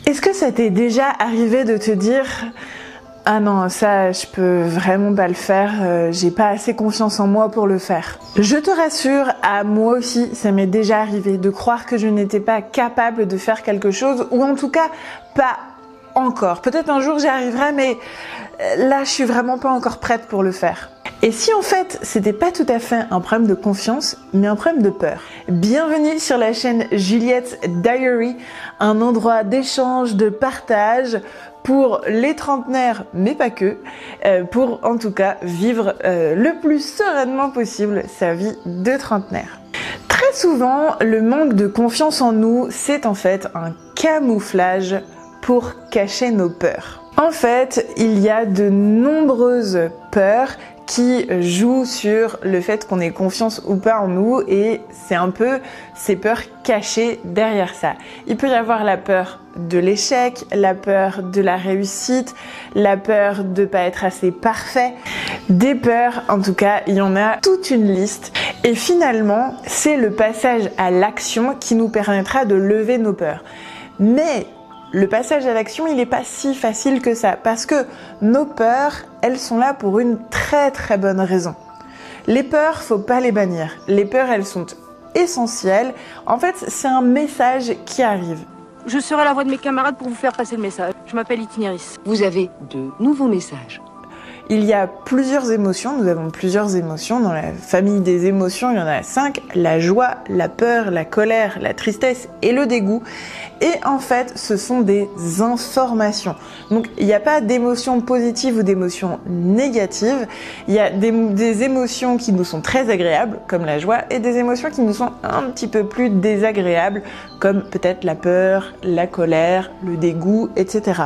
Est-ce que ça t'est déjà arrivé de te dire « Ah non, ça, je peux vraiment pas le faire, j'ai pas assez confiance en moi pour le faire ». Je te rassure, à moi aussi, ça m'est déjà arrivé de croire que je n'étais pas capable de faire quelque chose, ou en tout cas, pas encore. Peut-être un jour j'y arriverai, mais là, je suis vraiment pas encore prête pour le faire. Et si en fait, c'était pas tout à fait un problème de confiance, mais un problème de peur? Bienvenue sur la chaîne Juliette's Diary, un endroit d'échange, de partage pour les trentenaires, mais pas que, pour en tout cas vivre le plus sereinement possible sa vie de trentenaire. Très souvent, le manque de confiance en nous, c'est en fait un camouflage pour cacher nos peurs. En fait, il y a de nombreuses peurs qui jouent sur le fait qu'on ait confiance ou pas en nous, et c'est un peu ces peurs cachées derrière ça. Il peut y avoir la peur de l'échec, la peur de la réussite, la peur de pas être assez parfait. Des peurs, en tout cas, il y en a toute une liste. Et finalement, c'est le passage à l'action qui nous permettra de lever nos peurs. Mais le passage à l'action, il n'est pas si facile que ça, parce que nos peurs, elles sont là pour une très très bonne raison. Les peurs, faut pas les bannir. Les peurs, elles sont essentielles. En fait, c'est un message qui arrive. Je serai la voix de mes camarades pour vous faire passer le message. Je m'appelle Itinéris. Vous avez de nouveaux messages. Il y a plusieurs émotions, nous avons plusieurs émotions. Dans la famille des émotions, il y en a 5. La joie, la peur, la colère, la tristesse et le dégoût. Et en fait, ce sont des informations. Donc, il n'y a pas d'émotions positives ou d'émotions négatives. Il y a des émotions qui nous sont très agréables, comme la joie, et des émotions qui nous sont un petit peu plus désagréables, comme peut-être la peur, la colère, le dégoût, etc.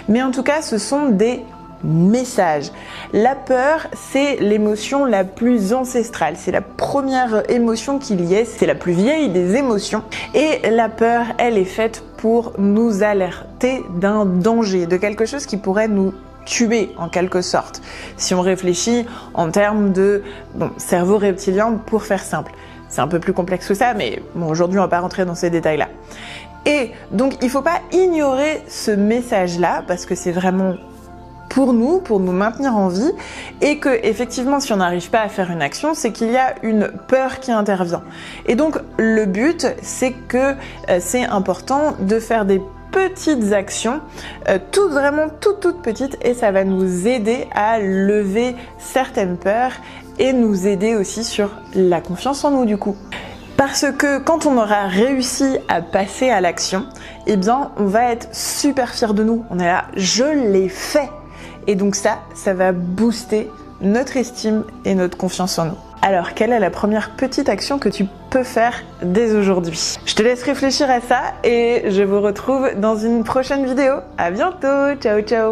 Mais en tout cas, ce sont des message. La peur, c'est l'émotion la plus ancestrale. C'est la première émotion qu'il y ait. C'est la plus vieille des émotions. Et la peur, elle est faite pour nous alerter d'un danger, de quelque chose qui pourrait nous tuer en quelque sorte. Si on réfléchit en termes de cerveau reptilien, pour faire simple. C'est un peu plus complexe que ça, mais bon, aujourd'hui, on va pas rentrer dans ces détails-là. Et donc, il faut pas ignorer ce message-là, parce que c'est vraiment pour nous maintenir en vie, et que effectivement si on n'arrive pas à faire une action, c'est qu'il y a une peur qui intervient. Et donc le but, c'est que c'est important de faire des petites actions, vraiment toutes petites, et ça va nous aider à lever certaines peurs et nous aider aussi sur la confiance en nous du coup. Parce que quand on aura réussi à passer à l'action, eh bien on va être super fiers de nous. On est là, je l'ai fait. Et donc ça va booster notre estime et notre confiance en nous. Alors, quelle est la première petite action que tu peux faire dès aujourd'hui? Je te laisse réfléchir à ça et je vous retrouve dans une prochaine vidéo. À bientôt, ciao ciao.